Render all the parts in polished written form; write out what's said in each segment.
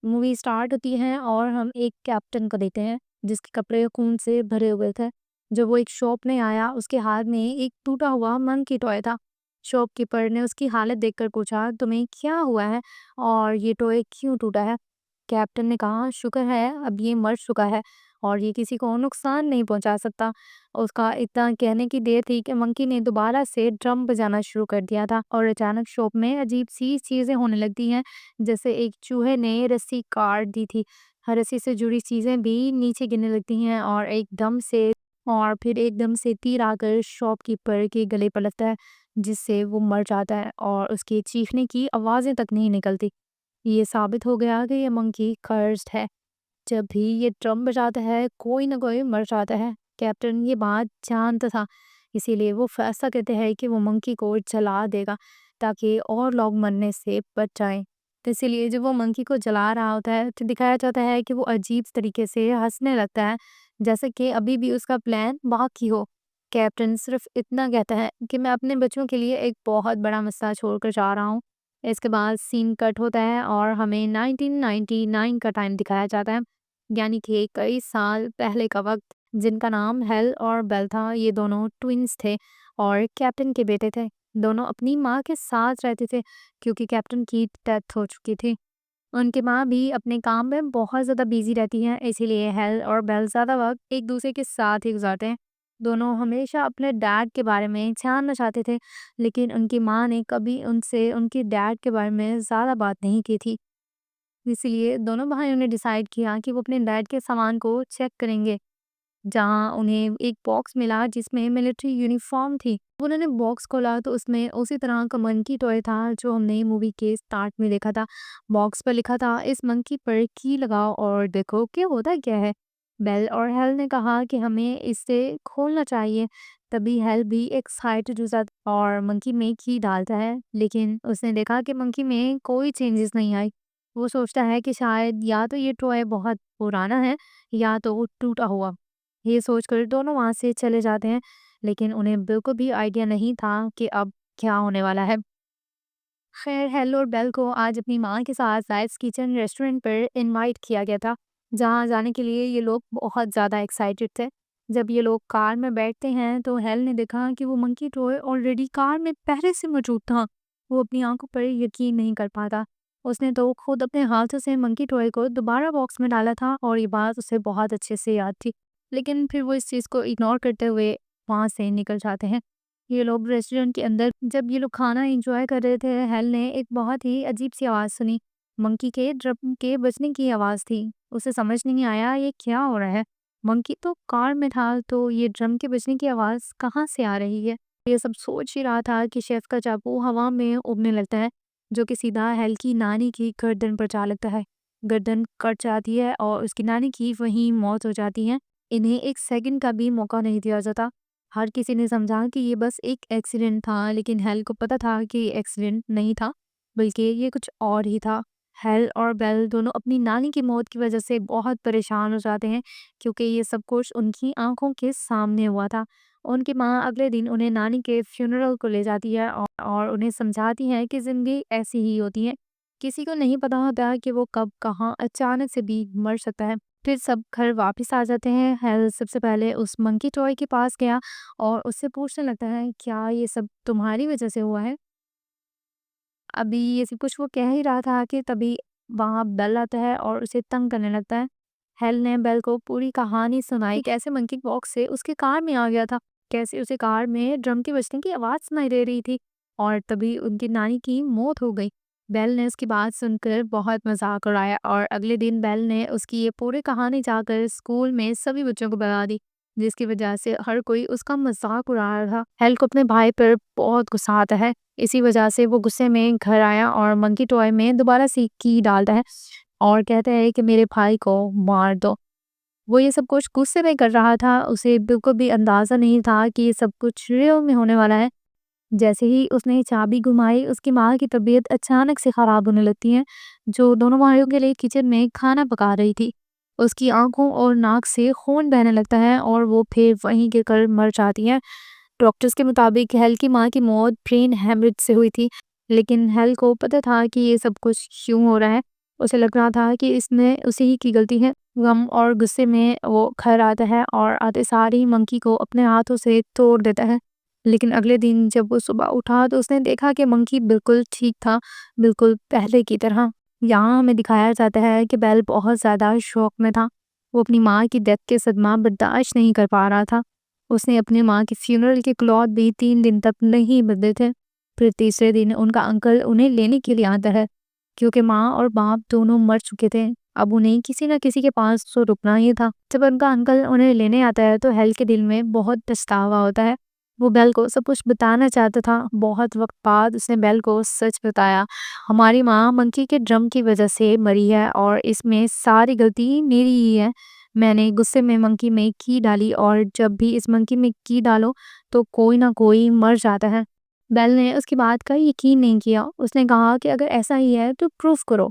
Movie start होती है और हम एक कैप्टन को देखते हैं जिसके कपड़े खून से भरे हुए थे। जब वो एक शॉप में आया उसके हाथ में एक टूटा हुआ मंकी टॉय था। शॉपकीपर ने उसकी हालत देखकर पूछा, तुम्हें क्या हुआ है और ये टॉय क्यों टूटा है? कैप्टन ने कहा, शुक्र है अब ये मर चुका है और ये किसी को नुकसान नहीं पहुंचा सकता। उसका इतना कहने की देर थी कि मंकी ने दोबारा से ड्रम बजाना शुरू कर दिया था और अचानक शॉप में अजीब सी चीजें होने लगती हैं, जैसे एक चूहे ने रस्सी काट दी थी। हर रस्सी से जुड़ी चीजें भी नीचे गिरने लगती हैं और फिर एकदम से तीर आकर शॉपकीपर के गले पर लगता है, जिससे वो मर जाता है और उसके चीखने की आवाजें तक नहीं निकलती। ये साबित हो गया कि ये मंकी कर्स्ड है। जब भी ये ड्रम बजाता है कोई ना कोई मर जाता है। कैप्टन ये बात जानता था, इसीलिए वो फैसला करते हैं कि वो मंकी को जला देगा ताकि और लोग मरने से बच जाएं। तो इसीलिए जब वो मंकी को जला रहा होता है तो दिखाया जाता है कि वो अजीब तरीके से हंसने लगता है, जैसे कि अभी भी उसका प्लान बाकी हो। कैप्टन सिर्फ इतना कहता है कि मैं अपने बच्चों के लिए एक बहुत बड़ा मसला छोड़कर जा रहा हूँ। इसके बाद सीन कट होता है और हमें 1999 का टाइम दिखाया जाता है, यानी कि कई साल पहले का वक्त, जिनका नाम हेल और बेल था। ये दोनों ट्विन्स थे और कैप्टन के बेटे थे। दोनों अपनी माँ के साथ रहते थे क्योंकि कैप्टन की डेथ हो चुकी थी। उनकी माँ भी अपने काम में बहुत ज़्यादा बिजी रहती हैं, इसीलिए हेल और बेल ज़्यादा वक्त एक दूसरे के साथ ही गुजारते हैं। दोनों हमेशा अपने डैड के बारे में जानना चाहते थे, लेकिन उनकी माँ ने कभी उनसे उनके डैड के बारे में ज़्यादा बात नहीं की थी। इसीलिए दोनों भाइयों ने डिसाइड किया कि वो अपने डैड के सामान को चेक करेंगे, जहाँ उन्हें एक बॉक्स मिला जिसमें मिलिट्री यूनिफॉर्म थी। उन्होंने बॉक्स खोला तो उसमें उसी तरह का मंकी टॉय था जो हमने मूवी के स्टार्ट में देखा था। बॉक्स पर लिखा था, इस मंकी पर की लगाओ और देखो कि होता क्या है। बेल और हेल ने कहा कि हमें इसे खोलना चाहिए। तभी हेल भी एक्साइटेड हो जाता और मंकी में की डालता है, लेकिन उसने देखा कि मंकी में कोई चेंजेस नहीं आई। वो सोचता है कि शायद या तो ये टॉय बहुत पुराना है या तो वो टूटा हुआ। ये सोचकर दोनों वहाँ से चले जाते हैं, लेकिन उन्हें बिल्कुल भी आइडिया नहीं था कि अब क्या होने वाला है। खैर, हेल और बेल को आज अपनी माँ के साथ जायज़ किचन रेस्टोरेंट पर इनवाइट किया गया था, जहाँ जाने के लिए ये लोग बहुत ज़्यादा एक्साइटेड थे। जब ये लोग कार में बैठते हैं तो हेल ने देखा कि वो मंकी टॉय ऑलरेडी कार में पहले से मौजूद था। वो अपनी आंखों पर यकीन नहीं कर पाता। उसने तो खुद अपने हाथों से मंकी टॉय को दोबारा बॉक्स में डाला था और ये बात उसे बहुत अच्छे से याद थी। लेकिन फिर वो इस चीज़ को इग्नोर करते हुए वहाँ से निकल जाते हैं। ये लोग रेस्टोरेंट के अंदर जब ये लोग खाना एंजॉय कर रहे थे, हेल ने एक बहुत ही अजीब सी आवाज़ सुनी। मंकी के ड्रम के बजने की आवाज़ थी। उसे समझ नहीं आया ये क्या हो रहा है। मंकी तो कार में था, तो ये ड्रम के बजने की आवाज़ कहाँ से आ रही है। ये सब सोच ही रहा था कि शेफ का चाकू हवा में उड़ने लगता है, जो कि सीधा हेल की नानी की गर्दन पर जा लगता है। गर्दन कट जाती है और उसकी नानी की वहीं मौत हो जाती है। इन्हें एक सेकंड का भी मौका नहीं दिया जाता। हर किसी ने समझा कि ये बस एक एक्सीडेंट था, लेकिन हेल को पता था कि ये एक्सीडेंट नहीं था, बल्कि ये कुछ और ही था। हेल और बेल दोनों अपनी नानी की मौत की वजह से बहुत परेशान हो जाते हैं, क्योंकि ये सब कुछ उनकी आंखों के सामने हुआ था। उनकी माँ अगले दिन उन्हें नानी के फ्यूनरल को ले जाती है और उन्हें समझाती है कि ज़िंदगी ऐसी ही होती है। किसी को नहीं पता होता कि वो कब कहाँ अचानक से भी मर सकता है। फिर सब घर वापस आ जाते हैं। हेल सबसे पहले उस मंकी टॉय के पास गया और उससे पूछने लगता है, क्या ये सब तुम्हारी वजह से हुआ है? अभी ये सब कुछ वो कह ही रहा था कि तभी वहाँ बेल आता है और उसे तंग करने लगता है। हेल ने बेल को पूरी कहानी सुनाई कि कैसे मंकी बॉक्स से उसके कार में आ गया था, कैसे उसे कार में ड्रम के बजने की आवाज़ सुनाई दे रही थी और तभी उनकी नानी की मौत हो गई। बेल ने उसकी बात सुनकर बहुत मजाक उड़ाया और अगले दिन बेल ने उसकी ये पूरी कहानी जाकर स्कूल में सभी बच्चों को बता दी, जिसकी वजह से हर कोई उसका मजाक उड़ा रहा था। हेल को अपने भाई पर बहुत गुस्सा आता है। इसी वजह से वो गुस्से में घर आया और मंकी टॉय में दोबारा से की डालता है और कहता है कि मेरे भाई को मार दो। वो ये सब कुछ गुस्से में कर रहा था, उसे बिल्कुल भी अंदाज़ा नहीं था कि ये सब कुछ रियल में होने वाला है। जैसे ही उसने चाबी घुमाई, उसकी माँ की तबीयत अचानक से ख़राब होने लगती है, जो दोनों भाइयों के लिए किचन में खाना पका रही थी। उसकी आँखों और नाक से खून बहने लगता है और वो फिर वहीं गिरकर मर जाती है। डॉक्टर्स के मुताबिक हेल की माँ की मौत ब्रेन हेमरेज से हुई थी, लेकिन हेल को पता था कि ये सब कुछ क्यों हो रहा है। उसे लग रहा था कि इसमें उसी ही की गलती है। गम और गुस्से में वो घर आता है और आते सार ही मंकी को अपने हाथों से तोड़ देता है। लेकिन अगले दिन जब वो सुबह उठा तो उसने देखा कि मंकी बिल्कुल ठीक था, बिल्कुल पहले की तरह। यहाँ हमें दिखाया जाता है कि बेल बहुत ज़्यादा शौक में था। वो अपनी माँ की डेथ के सदमा बर्दाश्त नहीं कर पा रहा था। उसने अपनी माँ के फ्यूनरल के क्लॉथ भी 3 दिन तक नहीं बदले थे। फिर तीसरे दिन उनका अंकल उन्हें लेने के लिए आता है, क्योंकि माँ और बाप दोनों मर चुके थे। अब उन्हें किसी न किसी के पास तो रुकना ही था। जब उनका अंकल उन्हें लेने आता है तो हेल के दिल में बहुत पछतावा होता है। वो बेल को सब कुछ बताना चाहता था। बहुत वक्त बाद उसने बेल को सच बताया। हमारी माँ मंकी के ड्रम की वजह से मरी है और इसमें सारी गलती मेरी ही है। मैंने गुस्से में मंकी में की डाली और जब भी इस मंकी में की डालो तो कोई ना कोई मर जाता है। बेल ने उसकी बात का यकीन नहीं किया। उसने कहा कि अगर ऐसा ही है तो प्रूफ करो,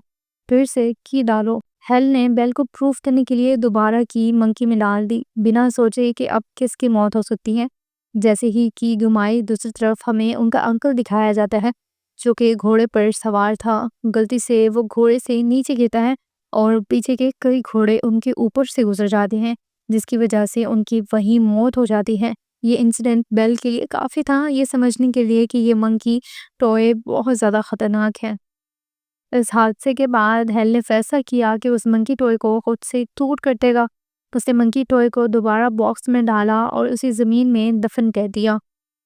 फिर से की डालो। हेल ने बेल को प्रूफ करने के लिए दोबारा की मंकी में डाल दी, बिना सोचे कि अब किसकी मौत हो सकती है। जैसे ही की घुमाई, दूसरी तरफ हमें उनका अंकल दिखाया जाता है, जो कि घोड़े पर सवार था। गलती से वो घोड़े से नीचे गिरता है और पीछे के कई घोड़े उनके ऊपर से गुजर जाते हैं, जिसकी वजह से उनकी वहीं मौत हो जाती है। ये इंसिडेंट बेल के लिए काफ़ी था ये समझने के लिए कि ये मंकी टॉय बहुत ज़्यादा ख़तरनाक है। इस हादसे के बाद हेल ने फैसला किया कि उस मंकी टॉय को खुद से टूट कर देगा। उसने मंकी टॉय को दोबारा बॉक्स में डाला और उसे ज़मीन में दफन कर दिया।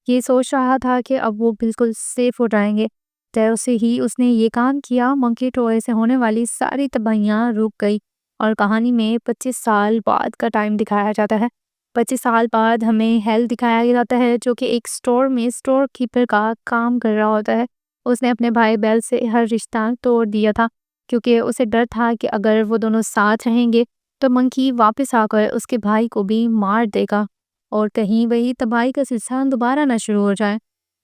ये सोच रहा था कि अब वो बिल्कुल सेफ हो जाएंगे। जैसे ही उसने ये काम किया, मंकी टॉय से होने वाली सारी तबाहियाँ रुक गई और कहानी में 25 साल बाद का टाइम दिखाया जाता है। 25 साल बाद हमें हेल दिखाया जाता है, जो कि एक स्टोर में स्टोर कीपर का काम कर रहा होता है। उसने अपने भाई बेल से हर रिश्ता तोड़ दिया था, क्योंकि उसे डर था कि अगर वो दोनों साथ रहेंगे तो मंकी वापस आकर उसके भाई को भी मार देगा और कहीं वही तबाही का सिलसिला दोबारा ना शुरू हो जाए।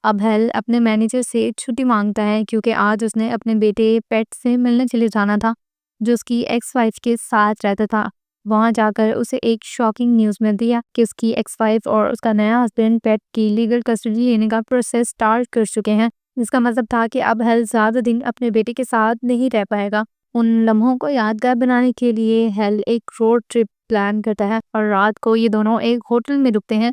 अब हेल अपने मैनेजर से छुट्टी मांगता है, क्योंकि आज उसने अपने बेटे पेट से मिलने चले जाना था, जो उसकी एक्स वाइफ के साथ रहता था। वहां जाकर उसे एक शॉकिंग न्यूज़ मिलती है कि उसकी एक्स वाइफ और उसका नया हस्बैंड पेट की लीगल कस्टडी लेने का प्रोसेस स्टार्ट कर चुके हैं। इसका मतलब था कि अब हेल ज़्यादा दिन अपने बेटे के साथ नहीं रह पाएगा। उन लम्हों को यादगार बनाने के लिए हेल एक रोड ट्रिप प्लान करता है और रात को ये दोनों एक होटल में रुकते हैं।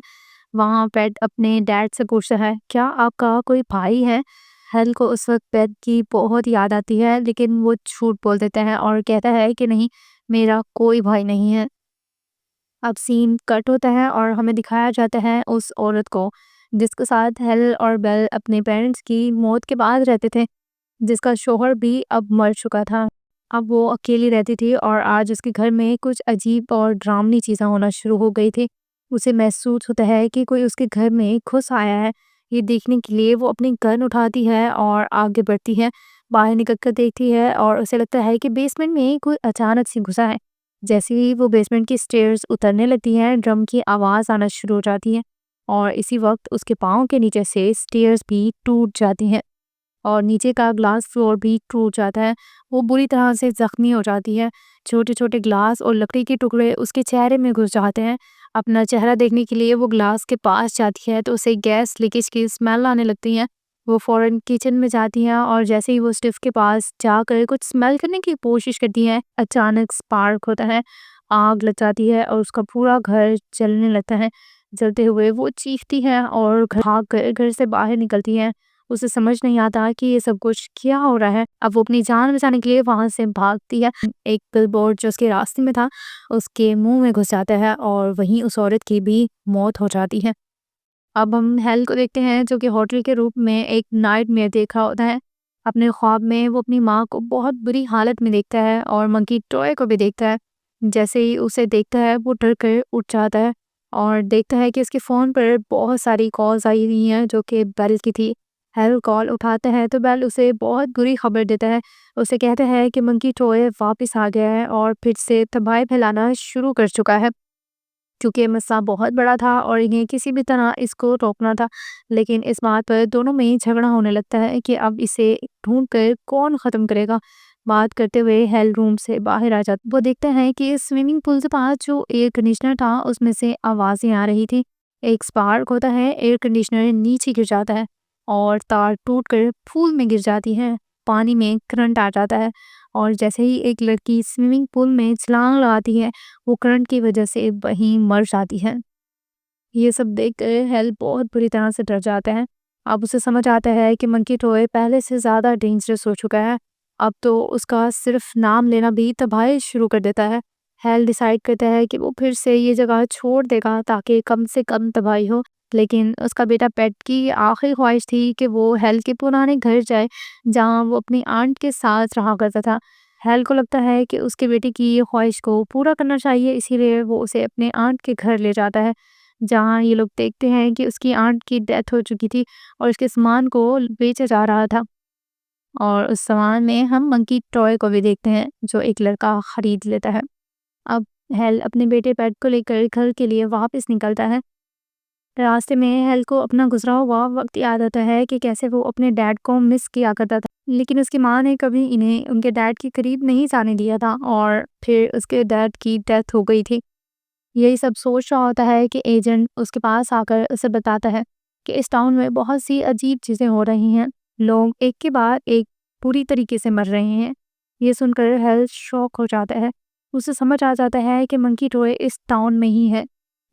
वहाँ पेट अपने डैड से पूछता है, क्या आपका कोई भाई है? हेल को उस वक्त पेट की बहुत याद आती है, लेकिन वो झूठ बोल देता है और कहता है कि नहीं, मेरा कोई भाई नहीं है। अब सीन कट होता है और हमें दिखाया जाता है उस औरत को जिसके साथ हेल और बेल अपने पेरेंट्स की मौत के बाद रहते थे, जिसका शौहर भी अब मर चुका था। अब वो अकेली रहती थी और आज उसके घर में कुछ अजीब और डरावनी चीज़ें होना शुरू हो गई थी। उसे महसूस होता है कि कोई उसके घर में घुस आया है। ये देखने के लिए वो अपनी गन उठाती है और आगे बढ़ती है। बाहर निकल कर देखती है और उसे लगता है कि बेसमेंट में कोई अचानक से घुसा है। जैसे ही वो बेसमेंट की स्टेयर्स उतरने लगती हैं, ड्रम की आवाज़ आना शुरू हो जाती है और इसी वक्त उसके पाँव के नीचे से स्टेयर्स भी टूट जाती हैं और नीचे का ग्लास फ्लोर भी टूट जाता है। वो बुरी तरह से ज़ख्मी हो जाती है। छोटे-छोटे ग्लास और लकड़ी के टुकड़े उसके चेहरे में घुस जाते हैं। अपना चेहरा देखने के लिए वो ग्लास के पास जाती है तो उसे गैस लीकेज की स्मेल आने लगती है। वो फ़ौरन किचन में जाती है और जैसे ही वो स्टोव के पास जाकर कुछ स्मेल करने की कोशिश करती है, अचानक स्पार्क होता है, आग लग जाती है और उसका पूरा घर जलने लगता है। जलते हुए वो चीखती है और भाग कर घर से बाहर निकलती है। उसे समझ नहीं आता कि ये सब कुछ क्या हो रहा है। अब वो अपनी जान बचाने के लिए वहाँ से भागती है। एक बिलबोर्ड जो उसके रास्ते में था, उसके मुँह में घुस जाता है और वहीं उस औरत की भी मौत हो जाती है। अब हम हेल को देखते हैं, जो कि होटल के रूप में एक नाइटमेयर देख रहा होता है। अपने ख्वाब में वो अपनी माँ को बहुत बुरी हालत में देखता है और मंकी टॉय को भी देखता है। जैसे ही उसे देखता है वो डर कर उठ जाता है और देखता है कि उसके फ़ोन पर बहुत सारी कॉल्स आई हुई हैं, जो कि बेल की थी। हेल कॉल उठाता है तो बेल उसे बहुत बुरी खबर देता है। उसे कहता है कि मंकी टॉय वापस आ गया है और फिर से तबाही फैलाना शुरू कर चुका है, क्योंकि ये मसला बहुत बड़ा था और इन्हें किसी भी तरह इसको रोकना था। लेकिन इस बात पर दोनों में झगड़ा होने लगता है कि अब इसे ढूंढ कर कौन ख़त्म करेगा। बात करते हुए हेल रूम से बाहर आ जाता, वो देखते हैं कि इस स्विमिंग पूल के पास जो एयर कंडीशनर था उसमें से आवाज़ें आ रही थी। एक स्पार्क होता है, एयर कंडीशनर नीचे गिर जाता है और तार टूट कर पूल में गिर जाती है। पानी में करंट आ जाता है और जैसे ही एक लड़की स्विमिंग पूल में छलांग लगाती है, वो करंट की वजह से वहीं मर जाती है। ये सब देखकर हेल बहुत बुरी तरह से डर जाता है। अब उसे समझ आता है कि मंकी टॉय पहले से ज़्यादा डेंजरस हो चुका है। अब तो उसका सिर्फ नाम लेना भी तबाही शुरू कर देता है। हेल डिसाइड करता है कि वो फिर से ये जगह छोड़ देगा ताकि कम से कम तबाही हो। लेकिन उसका बेटा पेट की आखिरी ख्वाहिश थी कि वो हेल के पुराने घर जाए, जहाँ वो अपनी आंट के साथ रहा करता था। हेल को लगता है कि उसके बेटे की ये ख्वाहिश को पूरा करना चाहिए, इसीलिए वो उसे अपने आंट के घर ले जाता है, जहाँ ये लोग देखते हैं कि उसकी आंट की डेथ हो चुकी थी और उसके सामान को बेचा जा रहा था। और उस सामान में हम मंकी टॉय को भी देखते हैं, जो एक लड़का खरीद लेता है। अब हेल अपने बेटे पेट को लेकर घर के लिए वापस निकलता है। रास्ते में हेल को अपना गुजरा हुआ वक्त याद आता है कि कैसे वो अपने डैड को मिस किया करता था, लेकिन उसकी माँ ने कभी इन्हें उनके डैड के करीब नहीं जाने दिया था और फिर उसके डैड की डेथ हो गई थी। यही सब सोच रहा होता है कि एजेंट उसके पास आकर उसे बताता है कि इस टाउन में बहुत सी अजीब चीज़ें हो रही हैं। लोग एक के बाद एक पूरी तरीके से मर रहे हैं। ये सुनकर हेल शॉक हो जाता है। उसे समझ आ जाता है कि मंकी टॉय इस टाउन में ही है।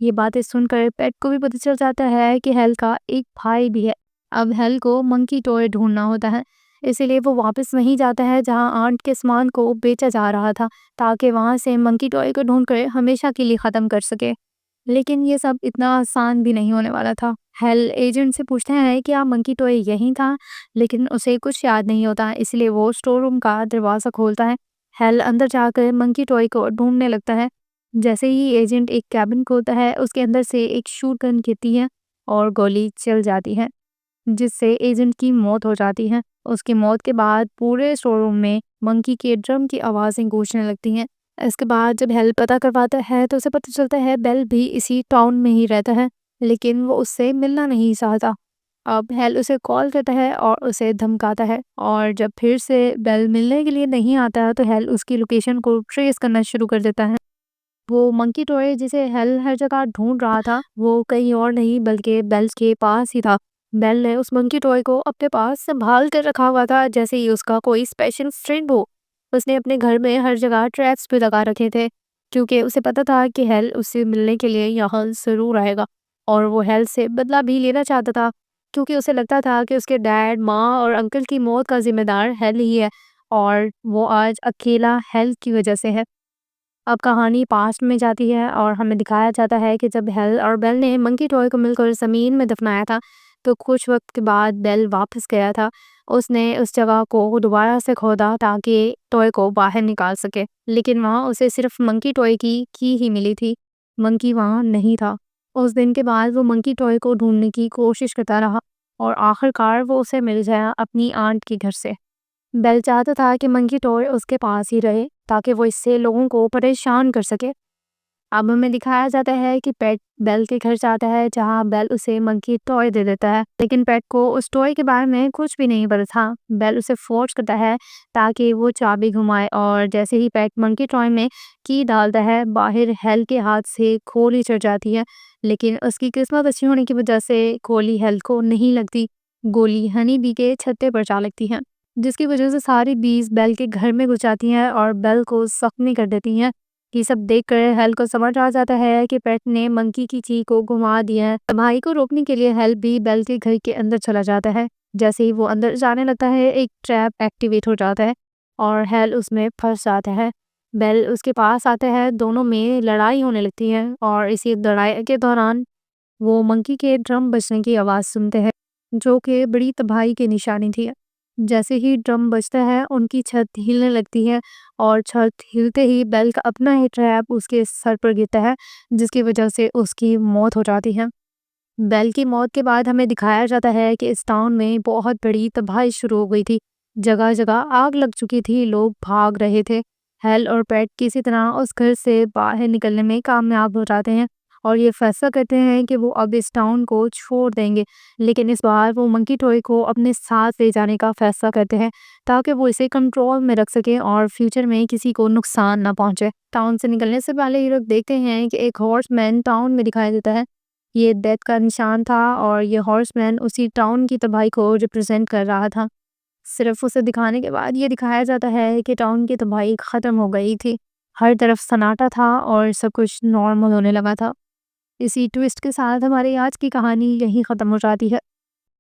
ये बातें सुनकर पेट को भी पता चल जाता है कि हेल का एक भाई भी है। अब हेल को मंकी टॉय ढूंढना होता है, इसीलिए वो वापस वहीं जाता है जहाँ आंट के सामान को बेचा जा रहा था, ताकि वहाँ से मंकी टॉय को ढूंढकर हमेशा के लिए ख़त्म कर सके। लेकिन ये सब इतना आसान भी नहीं होने वाला था। हेल एजेंट से पूछते हैं कि आप मंकी टॉय यहीं था, लेकिन उसे कुछ याद नहीं होता, इसलिए वो स्टोर रूम का दरवाज़ा खोलता है। हेल अंदर जाकर मंकी टॉय को ढूंढने लगता है। जैसे ही एजेंट एक कैबिन खोलता है, उसके अंदर से एक शूट गन गिरती है और गोली चल जाती है, जिससे एजेंट की मौत हो जाती है। उसकी मौत के बाद पूरे शोरूम में मंकी के ड्रम की आवाज़ें गूंजने लगती हैं। इसके बाद जब हेल पता करवाता है तो उसे पता चलता है बेल भी इसी टाउन में ही रहता है, लेकिन वो उससे मिलना नहीं चाहता। अब हेल उसे कॉल करता है और उसे धमकाता है, और जब फिर से बेल मिलने के लिए नहीं आता है तो हेल उसकी लोकेशन को ट्रेस करना शुरू कर देता है। वो मंकी टॉय जिसे हेल हर जगह ढूंढ रहा था, वो कहीं और नहीं बल्कि बेल के पास ही था। बेल ने उस मंकी टॉय को अपने पास संभाल कर रखा हुआ था, जैसे ही उसका कोई स्पेशल फ्रेंड हो। उसने अपने घर में हर जगह ट्रैप्स भी लगा रखे थे, क्योंकि उसे पता था कि हेल उससे मिलने के लिए यहाँ ज़रूर आएगा। और वो हेल से बदला भी लेना चाहता था, क्योंकि उसे लगता था कि उसके डैड, माँ और अंकल की मौत का जिम्मेदार हेल ही है, और वो आज अकेला हेल की वजह से है। अब कहानी पास्ट में जाती है और हमें दिखाया जाता है कि जब हेल और बेल ने मंकी टॉय को मिलकर ज़मीन में दफनाया था, तो कुछ वक्त के बाद बेल वापस गया था। उसने उस जगह को दोबारा से खोदा ताकि टॉय को बाहर निकाल सके, लेकिन वहाँ उसे सिर्फ मंकी टॉय की ही मिली थी। मंकी वहाँ नहीं था। उस दिन के बाद वो मंकी टॉय को ढूंढने की कोशिश करता रहा, और आखिरकार वो उसे मिल गया अपनी आंट के घर से। बेल चाहता था कि मंकी टॉय उसके पास ही रहे, ताकि वो इससे लोगों को परेशान कर सके। अब हमें दिखाया जाता है कि पेट बेल के घर जाता है, जहाँ बेल उसे मंकी टॉय दे देता है, लेकिन पेट को उस टॉय के बारे में कुछ भी नहीं पता था। बेल उसे फोर्स करता है ताकि वो चाबी घुमाए, और जैसे ही पेट मंकी टॉय में की डालता है, बाहर हेल के हाथ से गोली चढ़ जाती है। लेकिन उसकी किस्मत अच्छी होने की वजह से गोली हेल को नहीं लगती। गोली हनी बी के छत्ते पर जा लगती है, जिसकी वजह से सारी बीज बेल के घर में घुस जाती हैं और बेल को जख्मी कर देती हैं। ये सब देखकर हेल को समझ आ जाता है कि पेट ने मंकी की चीख को घुमा दिया है। तबाही को रोकने के लिए हेल भी बेल के घर के अंदर चला जाता है। जैसे ही वो अंदर जाने लगता है, एक ट्रैप एक्टिवेट हो जाता है और हेल उसमें फंस जाता है। बेल उसके पास आता है, दोनों में लड़ाई होने लगती है, और इसी लड़ाई के दौरान वो मंकी के ड्रम बजने की आवाज़ सुनते हैं, जो कि बड़ी तबाही की निशानी थी। जैसे ही ड्रम बजता है, उनकी छत हिलने लगती है, और छत हिलते ही बेल का अपना ही ट्रैप उसके सर पर गिरता है, जिसकी वजह से उसकी मौत हो जाती है। बेल की मौत के बाद हमें दिखाया जाता है कि इस टाउन में बहुत बड़ी तबाही शुरू हो गई थी। जगह जगह आग लग चुकी थी, लोग भाग रहे थे। हेल और पेट किसी तरह उस घर से बाहर निकलने में कामयाब हो जाते हैं, और ये फैसला करते हैं कि वो अब इस टाउन को छोड़ देंगे। लेकिन इस बार वो मंकी टॉय को अपने साथ ले जाने का फैसला करते हैं, ताकि वो इसे कंट्रोल में रख सकें और फ्यूचर में किसी को नुकसान ना पहुंचे। टाउन से निकलने से पहले ये लोग देखते हैं कि एक हॉर्समैन टाउन में दिखाई देता है। ये डेथ का निशान था, और ये हॉर्समैन उसी टाउन की तबाही को रिप्रेजेंट कर रहा था। सिर्फ़ उसे दिखाने के बाद ये दिखाया जाता है कि टाउन की तबाही ख़त्म हो गई थी। हर तरफ सन्नाटा था और सब कुछ नॉर्मल होने लगा था। इसी ट्विस्ट के साथ हमारी आज की कहानी यहीं ख़त्म हो जाती है।